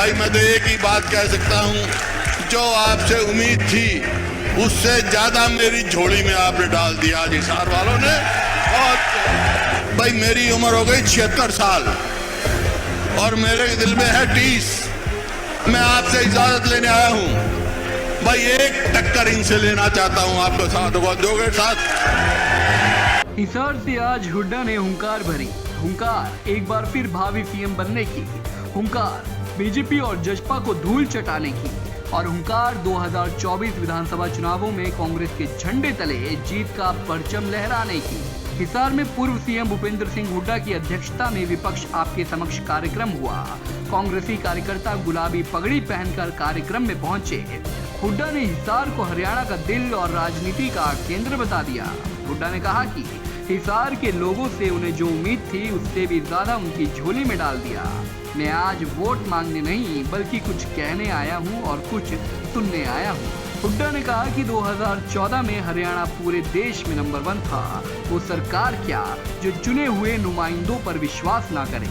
भाई मैं तो एक ही बात कह सकता हूं, जो आपसे उम्मीद थी उससे ज्यादा मेरी झोली में आपने डाल दिया आज हिसार वालों ने। और भाई मेरी उम्र हो गई 76 साल और मेरे दिल में है 30। मैं आपसे इजाजत लेने आया हूं भाई, एक टक्कर इनसे लेना चाहता हूं आपको, साथ दोगे साथ। हिसार से आज हुड्डा ने हुंकार भरी, हुंकार एक बार फिर भावी सीएम बनने की, हुंकार बीजेपी और जसपा को धूल चटाने की, और हुंकार 2024 विधानसभा चुनावों में कांग्रेस के झंडे तले जीत का परचम लहराने की। हिसार में पूर्व सीएम भूपेंद्र सिंह हुड्डा की अध्यक्षता में विपक्ष आपके समक्ष कार्यक्रम हुआ। कांग्रेसी कार्यकर्ता गुलाबी पगड़ी पहनकर कार्यक्रम में पहुंचे। हुड्डा ने हिसार को हरियाणा का दिल और राजनीति का केंद्र बता दिया। हुड्डा ने कहा कि हिसार के लोगों से उन्हें जो उम्मीद थी उससे भी ज्यादा उनकी झोली में डाल दिया। मैं आज वोट मांगने नहीं बल्कि कुछ कहने आया हूं और कुछ सुनने आया हूं। हुड्डा ने कहा कि 2014 में हरियाणा पूरे देश में नंबर 1 था। वो सरकार क्या जो चुने हुए नुमाइंदों पर विश्वास ना करे।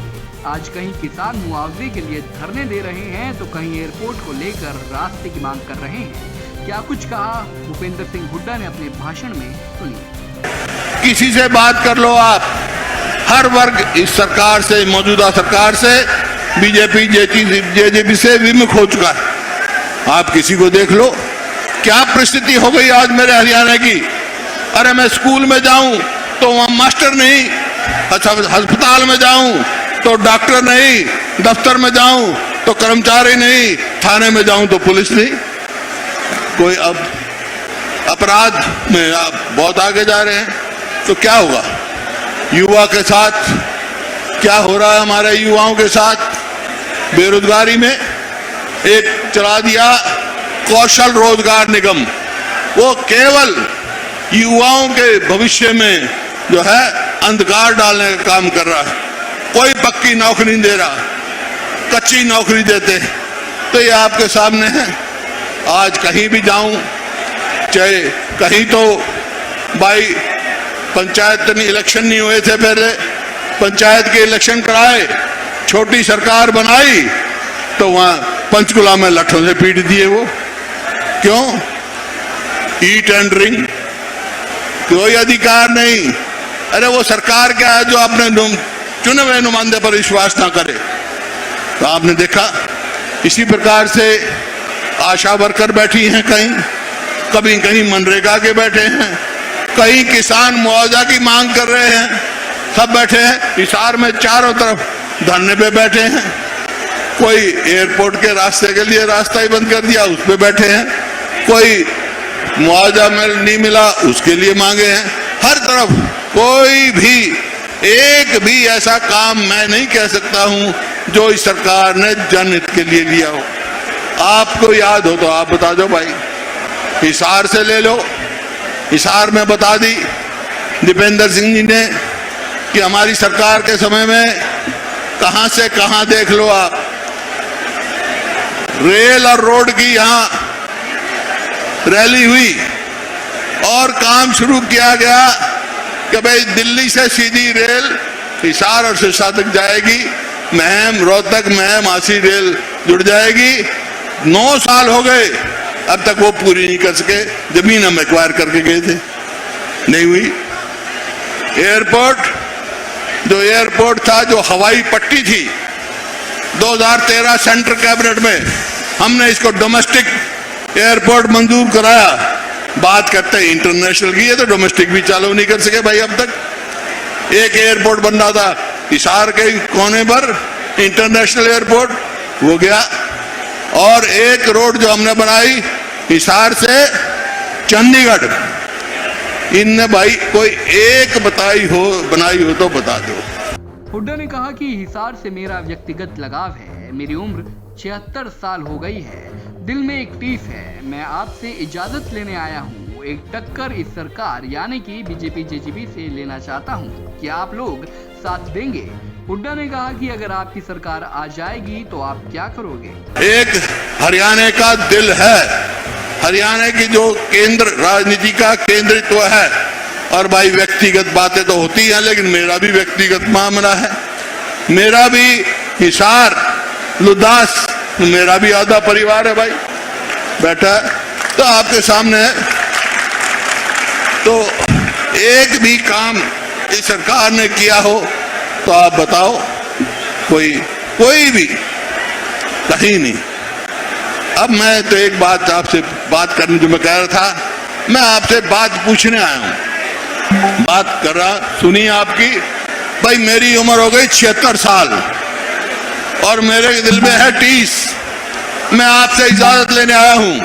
आज कहीं किसान मुआवजे के लिए धरने दे रहे हैं तो कहीं एयरपोर्ट को लेकर रास्ते की मांग कर रहे हैं। क्या कुछ कहा भूपेंद्र सिंह हुड्डा ने अपने भाषण में, सुनिए। किसी से बात कर लो आप, हर वर्ग इस सरकार से, मौजूदा सरकार से, बीजेपी जेजेपी से विमुख हो चुका है। आप किसी को देख लो, क्या परिस्थिति हो गई आज मेरे हरियाणा की। अरे मैं स्कूल में जाऊं तो वहां मास्टर नहीं, अच्छा अस्पताल में जाऊं तो डॉक्टर नहीं, दफ्तर में जाऊं तो कर्मचारी नहीं, थाने में जाऊं तो पुलिस नहीं। कोई अब अपराध में आप बहुत आगे जा रहे हैं, तो क्या होगा युवा के साथ, क्या हो रहा है हमारे युवाओं के साथ। बेरोजगारी में एक चला दिया कौशल रोजगार निगम, वो केवल युवाओं के भविष्य में जो है अंधकार डालने का काम कर रहा है। कोई पक्की नौकरी नहीं दे रहा, कच्ची नौकरी देते। तो ये आपके सामने है। आज कहीं भी जाऊं, चाहे कहीं तो भाई पंचायत इलेक्शन नहीं हुए थे, पहले पंचायत के इलेक्शन कराए, छोटी सरकार बनाई तो वहां पंचकुला में लठों से पीट दिए। वो क्यों? ईट एंड ड्रिंक, कोई अधिकार नहीं। अरे वो सरकार क्या है जो अपने चुने हुए नुमाइंदे पर विश्वास ना करे। तो आपने देखा इसी प्रकार से आशा वर्कर बैठी हैं, कभी कहीं मनरेगा के बैठे हैं, कहीं किसान मुआवजा की मांग कर रहे हैं, सब बैठे हैं। हिसार में चारों तरफ धरने पे बैठे हैं। कोई एयरपोर्ट के रास्ते के लिए रास्ता ही बंद कर दिया, उस पे बैठे हैं। कोई मुआवजा नहीं मिला, उसके लिए मांगे हैं। हर तरफ कोई भी, एक भी ऐसा काम मैं नहीं कह सकता हूं जो इस सरकार ने जनहित के लिए लिया हो। आपको याद हो तो आप बता दो भाई। हिसार से ले लो, हिसार में बता दी दीपेंद्र सिंह जी ने कि हमारी सरकार के समय में कहां से कहां देख लो आप, रेल और रोड की यहां रैली हुई और काम शुरू किया गया कि भाई दिल्ली से सीधी रेल हिसार और सिरसा तक जाएगी, महम रोहतक महम आसी रेल जुड़ जाएगी। 9 साल हो गए, अब तक वो पूरी नहीं कर सके। जमीन हम एक्वायर करके गए थे, नहीं हुई। एयरपोर्ट, जो एयरपोर्ट था, जो हवाई पट्टी थी, 2013 सेंट्रल कैबिनेट में हमने इसको डोमेस्टिक एयरपोर्ट मंजूर कराया। बात करते हैं इंटरनेशनल की, है तो डोमेस्टिक भी चालू नहीं कर सके भाई अब तक। एक एयरपोर्ट बन रहा था हिसार के कोने पर, इंटरनेशनल एयरपोर्ट हो गया। और एक रोड जो हमने बनाई हिसार से चंडीगढ़, इनने भाई कोई एक बनाई हो तो बता दो। हुड्डा ने कहा कि हिसार से मेरा व्यक्तिगत लगाव है। मेरी उम्र 76 साल हो गई है, दिल में एक टीस है। मैं आपसे इजाजत लेने आया हूँ। एक टक्कर इस सरकार यानी कि बीजेपी जेजेपी से लेना चाहता हूँ। क्या आप लोग साथ देंगे? हुड्डा ने कहा कि अगर आपकी सरकार आ जाएगी तो आप क्या करोगे? एक हरियाणा का दिल है, हरियाणा की जो केंद्र राजनीति का केंद्रित्व है। और भाई व्यक्तिगत बातें तो होती हैं, लेकिन मेरा भी व्यक्तिगत मामला है। मेरा भी हिसार, लुदास मेरा भी आधा परिवार है भाई, बैठा है तो आपके सामने है। तो एक भी काम इस सरकार ने किया हो तो आप बताओ, कोई भी, कहीं नहीं। अब मैं तो एक बात आपसे बात करने जो मैं कह रहा था, मैं आपसे बात पूछने आया हूं, बात कर रहा, सुनिए आपकी। भाई मेरी उम्र हो गई 76 साल और मेरे दिल में है 30। मैं आपसे इजाजत लेने आया हूं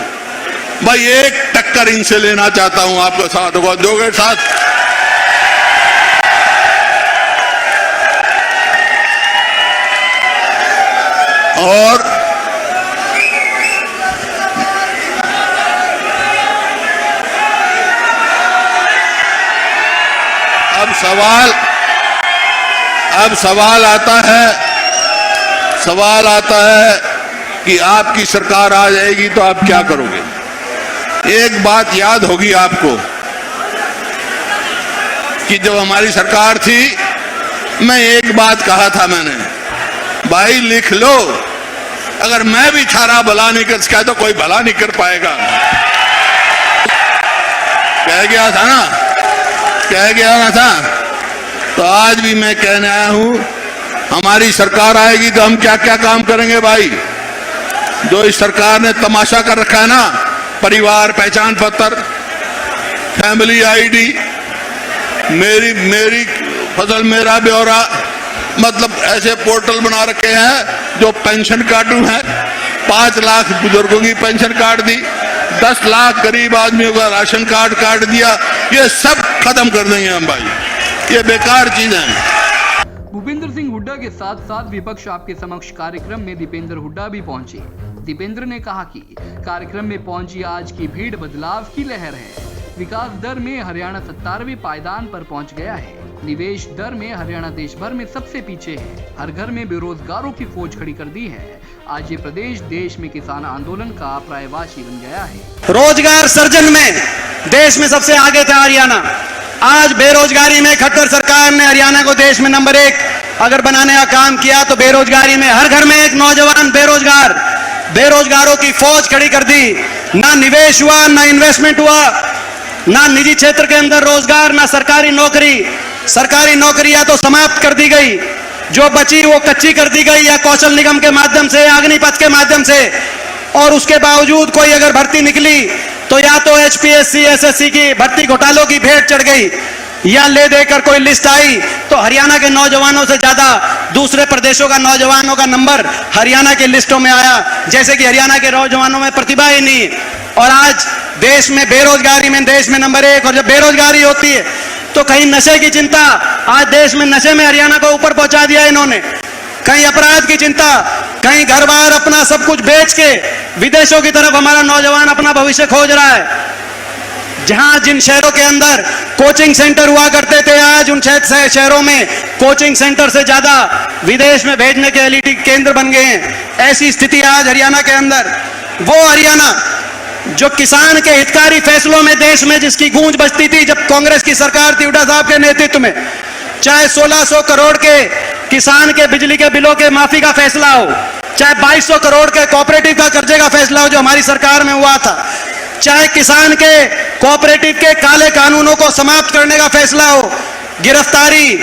भाई, एक टक्कर इनसे लेना चाहता हूं, आपका साथ होगा, दोगे साथ? और अब सवाल आता है कि आपकी सरकार आ जाएगी तो आप क्या करोगे? एक बात याद होगी आपको कि जब हमारी सरकार थी, मैं एक बात कहा था मैंने, भाई लिख लो, अगर मैं भी थारा भला नहीं कर सका तो कोई भला नहीं कर पाएगा। कह गया था। तो आज भी मैं कहने आया हूं, हमारी सरकार आएगी तो हम क्या क्या काम करेंगे भाई। जो इस सरकार ने तमाशा कर रखा है ना, परिवार पहचान पत्र, फैमिली आईडी, मेरी फसल मेरा ब्यौरा, मतलब ऐसे पोर्टल बना रखे हैं जो पेंशन कार्डू है। 5 लाख बुजुर्गों की पेंशन कार्ड दी, 10 लाख गरीब आदमियों का राशन कार्ड काट दिया। ये सब खत्म कर देंगे हम भाई, ये बेकार चीज है। भूपेंद्र सिंह हुड्डा के साथ साथ विपक्ष आपके समक्ष कार्यक्रम में दीपेंद्र हुड्डा भी पहुंचे। दीपेंद्र ने कहा कि कार्यक्रम में पहुंची आज की भीड़ बदलाव की लहर है। विकास दर में हरियाणा 17वें पायदान पर पहुंच गया है। निवेश दर में हरियाणा देश भर में सबसे पीछे है। हर घर में बेरोजगारों की फौज खड़ी कर दी है। आज ये प्रदेश देश में किसान आंदोलन का पर्यायवाची बन गया है। रोजगार सर्जन में देश में सबसे आगे था हरियाणा। आज बेरोजगारी में खट्टर सरकार ने हरियाणा को देश में नंबर 1 अगर बनाने का काम किया, तो बेरोजगारी में हर घर में एक नौजवान बेरोजगारों की फौज खड़ी कर दी। ना निवेश हुआ, ना इन्वेस्टमेंट हुआ, ना निजी क्षेत्र के अंदर रोजगार, ना सरकारी नौकरियां तो समाप्त कर दी गई, जो बची वो कच्ची कर दी गई, या कौशल निगम के माध्यम से, अग्निपथ के माध्यम से। और उसके बावजूद कोई अगर भर्ती निकली तो या तो HPSC SSC की भर्ती घोटालों की भेंट चढ़ गई, या ले देकर कोई लिस्ट आई तो हरियाणा के नौजवानों से ज्यादा दूसरे प्रदेशों का नौजवानों का नंबर हरियाणा की लिस्टों में आया, जैसे कि हरियाणा के नौजवानों में प्रतिभा ही नहीं। और आज देश में बेरोजगारी में देश में नंबर 1। और जब बेरोजगारी होती है तो कहीं नशे की चिंता, आज देश में नशे में हरियाणा को ऊपर पहुंचा दिया इन्होंने। कहीं अपराध की चिंता, कहीं घर बार अपना सब कुछ बेच के विदेशों की तरफ हमारा नौजवान अपना भविष्य खोज रहा है। जहां जिन शहरों के अंदर कोचिंग सेंटर हुआ करते थे, आज उन शहरों में कोचिंग सेंटर से ज्यादा विदेश में भेजने के एलिटी केंद्र बन गए हैं। ऐसी स्थिति आज हरियाणा के अंदर। वो हरियाणा जो किसान के हितकारी फैसलों में देश में जिसकी गूंज बजती थी जब कांग्रेस की सरकार थी हुड्डा साहब के नेतृत्व में, चाहे 1600 करोड़ के किसान के बिजली के बिलों के माफी का फैसला हो, चाहे 2200 करोड़ के कोऑपरेटिव का कर्जे का फैसला हो जो हमारी सरकार में हुआ था, चाहे किसान के कोऑपरेटिव के काले कानूनों को समाप्त करने का फैसला हो, गिरफ्तारी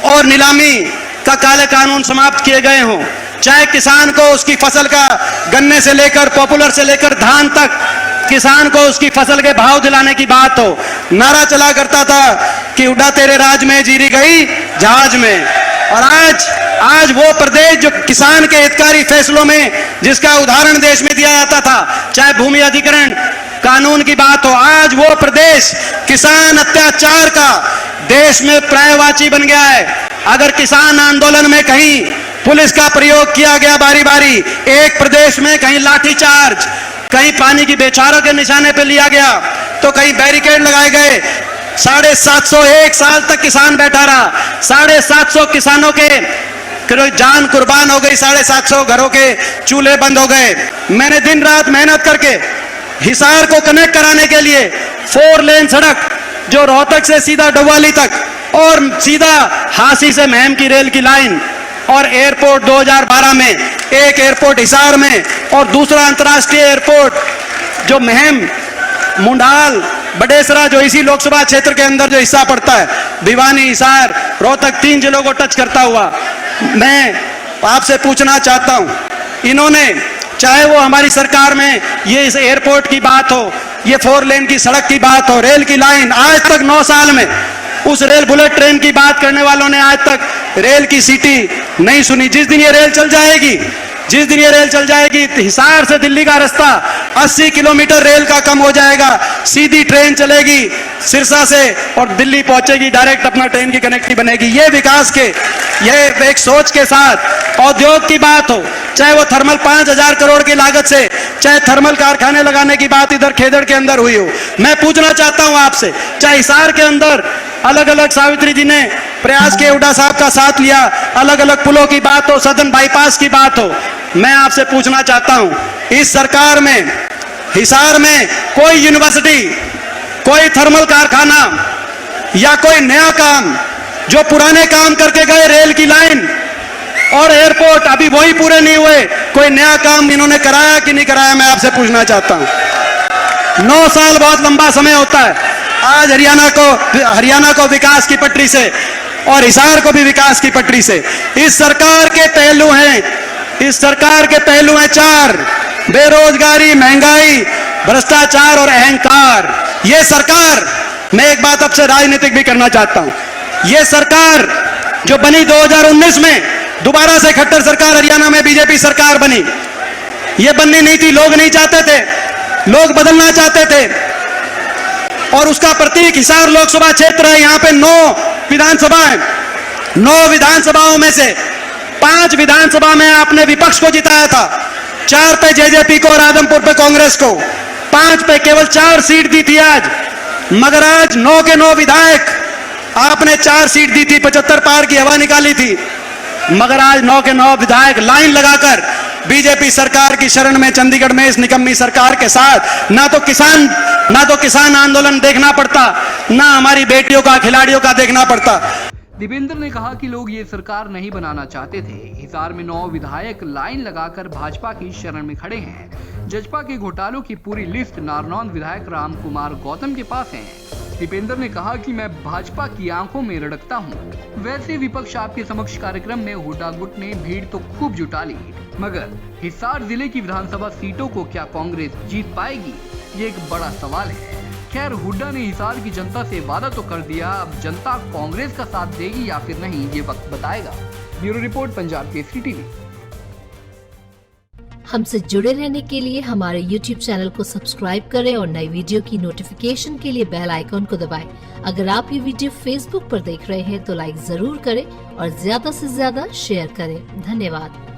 और नीलामी का काले कानून समाप्त किए गए हों, चाहे किसान को उसकी फसल का गन्ने से लेकर पॉपुलर से लेकर धान तक किसान को उसकी फसल के भाव दिलाने की बात हो। नारा चला करता था कि हुड्डा तेरे राज में जीरी गई जहाज में। और आज वो प्रदेश जो किसान के हितकारी फैसलों में जिसका उदाहरण देश में दिया जाता था, चाहे भूमि अधिग्रहण कानून की बात हो, आज वो प्रदेश किसान अत्याचार का देश में पर्यायवाची बन गया है। अगर किसान आंदोलन में कहीं पुलिस का प्रयोग किया गया बारी बारी, एक प्रदेश में कहीं लाठीचार्ज, कहीं पानी की बौछारों के निशाने पे लिया गया, तो कहीं बैरिकेड लगाए गए, 750 एक साल तक किसान बैठा रहा, 750 किसानों के जान कुर्बान हो गई, 750 घरों के चूल्हे बंद हो गए। मैंने दिन रात मेहनत करके हिसार को कनेक्ट कराने के लिए 4 लेन सड़क जो रोहतक से सीधा डबवाली तक और सीधा हांसी से महम की रेल की लाइन और एयरपोर्ट 2012 में, एक एयरपोर्ट हिसार में और दूसरा अंतर्राष्ट्रीय एयरपोर्ट जो महम, मुंडाल, बडेसरा जो इसी लोकसभा क्षेत्र के अंदर जो हिस्सा पड़ता है, भिवानी, हिसार, रोहतक, 3 जिलों को टच करता हुआ, मैं आपसे पूछना चाहता हूं, इन्होंने चाहे वो हमारी सरकार में ये इस एयरपोर्ट की बात हो, ये 4 लेन की सड़क की बात हो, रेल की लाइन, आज तक 9 साल में उस रेल बुलेट ट्रेन की बात करने वालों ने आज तक रेल की सीटी नहीं सुनी। जिस दिन ये रेल चल जाएगी, जिस दिन ये रेल चल जाएगी, हिसार से दिल्ली का रास्ता 80 किलोमीटर रेल का कम हो जाएगा, सीधी ट्रेन चलेगी सिरसा से और दिल्ली पहुंचेगी, डायरेक्ट अपना ट्रेन की कनेक्टिविटी बनेगी। ये विकास के, ये एक सोच के साथ औद्योग की बात हो, चाहे वो थर्मल 5000 करोड़ की लागत से, चाहे थर्मल कारखाने लगाने की बात इधर खेदड़ के अंदर हुई हो, मैं पूछना चाहता हूं आपसे, चाहे हिसार के अंदर अलग अलग सावित्री जी ने प्रयास के हुड्डा साहब का साथ लिया, अलग अलग पुलों की बात हो, सदन बाईपास की बात हो, मैं आपसे पूछना चाहता हूं, इस सरकार में हिसार में कोई यूनिवर्सिटी, कोई थर्मल कारखाना या कोई नया काम, जो पुराने काम करके गए, रेल की लाइन और एयरपोर्ट अभी वही पूरे नहीं हुए, कोई नया काम इन्होंने कराया कि नहीं कराया, मैं आपसे पूछना चाहता हूं। 9 साल बहुत लंबा समय होता है। आज हरियाणा को विकास की पटरी से और हिसार को भी विकास की पटरी से, इस सरकार के पहलू हैं, इस सरकार के पहलू हैं 4: बेरोजगारी, महंगाई, भ्रष्टाचार और अहंकार। ये सरकार, मैं एक बात आपसे राजनीतिक भी करना चाहता हूं, ये सरकार जो बनी 2019 में, दोबारा से खट्टर सरकार हरियाणा में बीजेपी सरकार बनी, ये बननी नहीं थी, लोग नहीं चाहते थे, लोग बदलना चाहते थे और उसका प्रतीक हिसार लोकसभा क्षेत्र है। यहां पे 9 विधानसभाएं, 9 विधानसभाओं में से 5 विधानसभा में आपने विपक्ष को जिताया था, 4 पे जेजेपी को और आदमपुर पे कांग्रेस को, 5 पे केवल 4 सीट दी थी आज, मगर आज 9 के 9 विधायक आपने 4 सीट दी थी, 75 पार की हवा निकाली थी, मगर आज 9 के 9 विधायक लाइन लगाकर बीजेपी सरकार की शरण में चंडीगढ़ में इस निकम्मी सरकार के साथ, ना तो किसान आंदोलन देखना पड़ता, ना हमारी बेटियों का, खिलाड़ियों का देखना पड़ता। दीपेंद्र ने कहा कि लोग ये सरकार नहीं बनाना चाहते थे। हिसार में 9 विधायक लाइन लगाकर भाजपा की शरण में खड़े हैं। जजपा के घोटालों की पूरी लिस्ट नारनौंद विधायक राम कुमार गौतम के पास है। दीपेंद्र ने कहा कि मैं भाजपा की आंखों में रड़कता हूं। वैसे विपक्ष आपके समक्ष कार्यक्रम में हुड्डा गुट ने भीड़ तो खूब जुटा ली, मगर हिसार जिले की विधानसभा सीटों को क्या कांग्रेस जीत पाएगी, ये एक बड़ा सवाल है। खैर, हुड्डा ने हिसार की जनता से वादा तो कर दिया, अब जनता कांग्रेस का साथ देगी या फिर नहीं, ये वक्त बताएगा। Bureau report, Punjab Kesari TV. हमसे जुड़े रहने के लिए हमारे YouTube चैनल को सब्सक्राइब करें और नई वीडियो की नोटिफिकेशन के लिए बेल आइकॉन को दबाएं। अगर आप ये वीडियो Facebook पर देख रहे हैं तो लाइक जरूर करें और ज्यादा से ज्यादा शेयर करें। धन्यवाद।